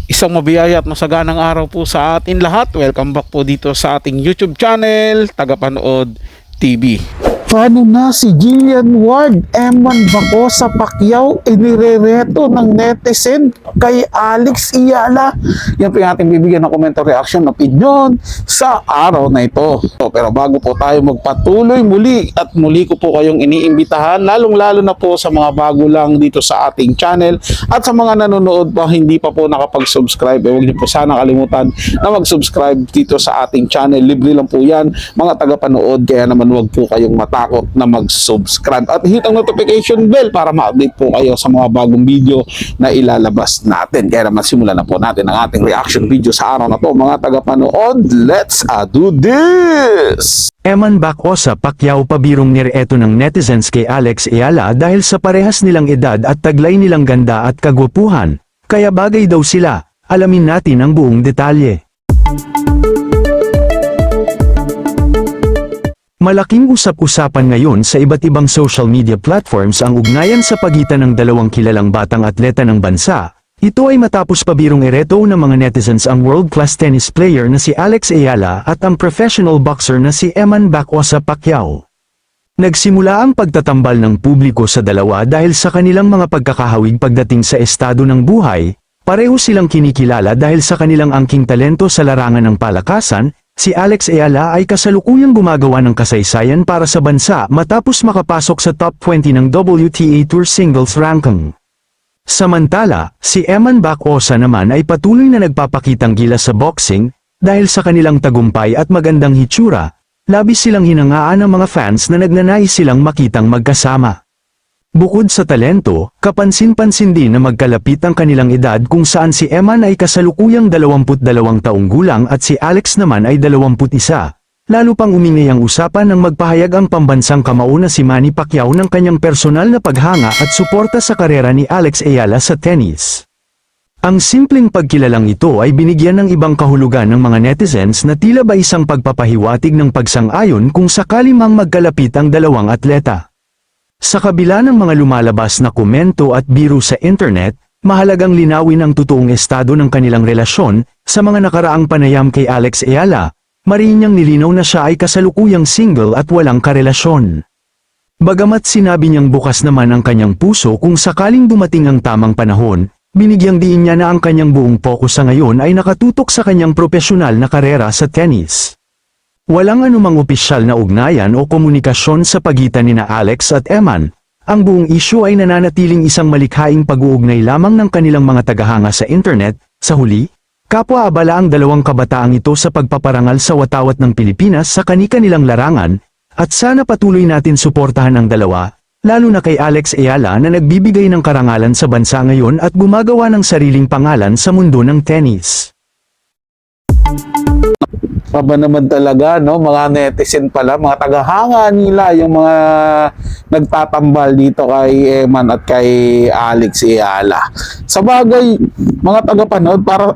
Isang mabiyaya at masaganang araw po sa atin lahat. Welcome back po dito sa ating YouTube channel, Tagapanood TV. Paano na si Jillian Ward, Eman Baco sa Pacquiao, inirereto ng netizen kay Alex Ayala? Yan po yung ating bibigyan ng komento, reaction, opinion sa araw na ito. Pero bago po tayo magpatuloy muli ko po kayong iniimbitahan, lalong-lalo na po sa mga bago lang dito sa ating channel at sa mga nanonood pa hindi pa po nakapag-subscribe, huwag niyo po sana kalimutan na mag-subscribe dito sa ating channel. Libre lang po yan mga tagapanood, kaya naman huwag po kayong matakot na mag-subscribe at hit ang notification bell para ma-update po kayo sa mga bagong video na ilalabas natin. Kaya naman simulan na po natin ang ating reaction video sa araw na to mga tagapanood. Let's do this! Eman Baco sa Pacquiao, pabirong nireto ng netizens kay Alex Ayala dahil sa parehas nilang edad at taglay nilang ganda at kagwapuhan. Kaya bagay daw sila. Alamin natin ang buong detalye. Malaking usap-usapan ngayon sa iba't ibang social media platforms ang ugnayan sa pagitan ng dalawang kilalang batang atleta ng bansa. Ito ay matapos pabirong ireto ng mga netizens ang world-class tennis player na si Alex Ayala at ang professional boxer na si Eman Baco sa Pacquiao. Nagsimula ang pagtatambal ng publiko sa dalawa dahil sa kanilang mga pagkakahawig pagdating sa estado ng buhay. Pareho silang kinikilala dahil sa kanilang angking talento sa larangan ng palakasan. Si Alex Ayala ay kasalukuyang gumagawa ng kasaysayan para sa bansa matapos makapasok sa top 20 ng WTA Tour Singles ranking. Samantala, si Eman Baco naman ay patuloy na nagpapakitang gilas sa boxing dahil sa kanilang tagumpay at magandang hitsura. Labis silang hinangaan ng mga fans na nagnanais silang makitang magkasama. Bukod sa talento, kapansin-pansin din na magkalapit ang kanilang edad kung saan si Eman ay kasalukuyang 22 taong gulang at si Alex naman ay 21. Lalo pang umingay ang usapan nang magpahayag ang pambansang kamao na si Manny Pacquiao ng kanyang personal na paghanga at suporta sa karera ni Alex Ayala sa tennis. Ang simpleng pagkilalang ito ay binigyan ng ibang kahulugan ng mga netizens na tila ba isang pagpapahiwatig ng pagsang-ayon kung sakali mang magkalapit ang dalawang atleta. Sa kabila ng mga lumalabas na komento at biro sa internet, mahalagang linawin ang totoong estado ng kanilang relasyon. Sa mga nakaraang panayam kay Alex Ayala, mariin niyang nilinaw na siya ay kasalukuyang single at walang karelasyon. Bagamat sinabi niyang bukas naman ang kanyang puso kung sakaling dumating ang tamang panahon, binigyang diin niya na ang kanyang buong focus sa ngayon ay nakatutok sa kanyang propesyonal na karera sa tennis. Walang anumang opisyal na ugnayan o komunikasyon sa pagitan nina Alex at Eman. Ang buong isyu ay nananatiling isang malikhaing pag-uugnay lamang ng kanilang mga tagahanga sa internet. Sa huli, kapwa-abala ang dalawang kabataang ito sa pagpaparangal sa watawat ng Pilipinas sa kani-kanilang larangan, at sana patuloy natin suportahan ang dalawa, lalo na kay Alex Ayala na nagbibigay ng karangalan sa bansa ngayon at gumagawa ng sariling pangalan sa mundo ng tennis. Ba naman talaga, no? Mga netizen pala, mga tagahanga nila, yung mga nagtatambal dito kay Eman at kay Alex Ayala. Sa bagay, mga tagapanood, para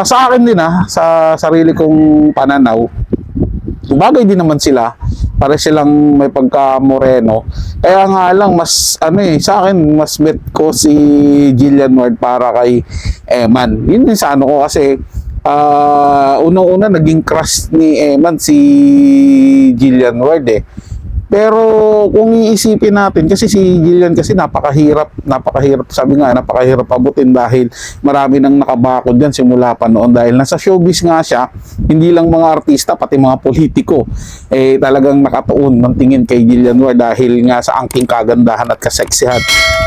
sa akin din sa sarili kong pananaw, bagay din naman sila. Para silang may pagka-moreno. Kaya nga lang, mas, sa akin, mas bet ko si Jillian Ward para kay Eman. Yun din sa ko kasi, unang-una naging crush ni Eman si Jillian Ward Pero kung iisipin natin, kasi si Jillian kasi napakahirap, sabi nga, napakahirap abutin dahil marami nang nakabakod yan simula pa noon dahil nasa showbiz nga siya, hindi lang mga artista, pati mga politiko, talagang nakatuon ng tingin kay Jillian Ward dahil nga sa angking kagandahan at kaseksihan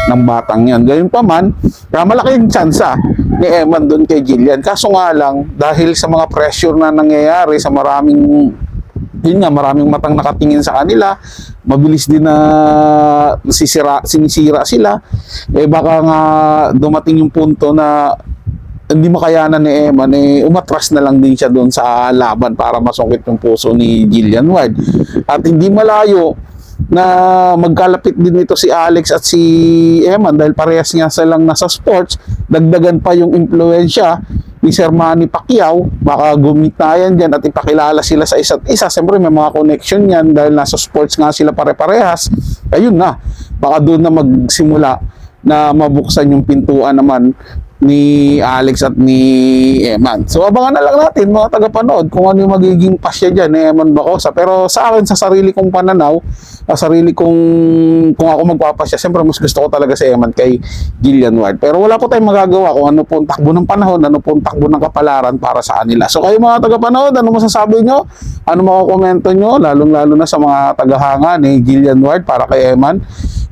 ng batang yan. Gayun pa man, malaki yung tsansa ni Eman doon kay Jillian. Kaso nga lang, dahil sa mga pressure na nangyayari sa maraming matang nakatingin sa kanila, mabilis din na sinisira sila, baka nga dumating yung punto na hindi makayanan ni Eman, umatras na lang din siya doon sa laban para masungkit yung puso ni Jillian Ward. At hindi malayo na magkalapit din ito si Alex at si Eman dahil parehas nga silang nasa sports, dagdagan pa yung impluwensya ni Sir Manny Pacquiao, baka gumitayan dyan at ipakilala sila sa isa't isa. Siyempre may mga connection yan dahil nasa sports nga sila pare-parehas. Ayun na, baka doon na magsimula na mabuksan yung pintuan naman ni Alex at ni Eman. So abangan na lang natin mga tagapanood kung ano yung magiging pasya dyan ni Eman Bacosa. Pero sa akin, sa sarili kong pananaw, kung ako magpapasya, siyempre mas gusto ko talaga si Eman kay Gillian Ward. Pero wala po tayong magagawa kung ano po ang takbo ng panahon, ano po ang takbo ng kapalaran para sa kanila. So kayo mga tagapanood, ano masasabi nyo? Ano makukomento nyo? Lalong-lalo na sa mga tagahanga ni Gillian Ward para kay Eman.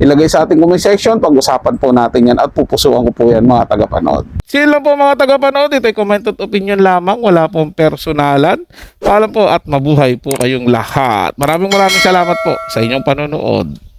Ilagay sa ating comment section, pag-usapan po natin yan at pupusuan ko po yan mga tagapanood. Sino lang po mga tagapanood, ito ay comment at opinion lamang, wala pong personalan. Paalam po at mabuhay po kayong lahat. Maraming salamat po sa inyong panonood.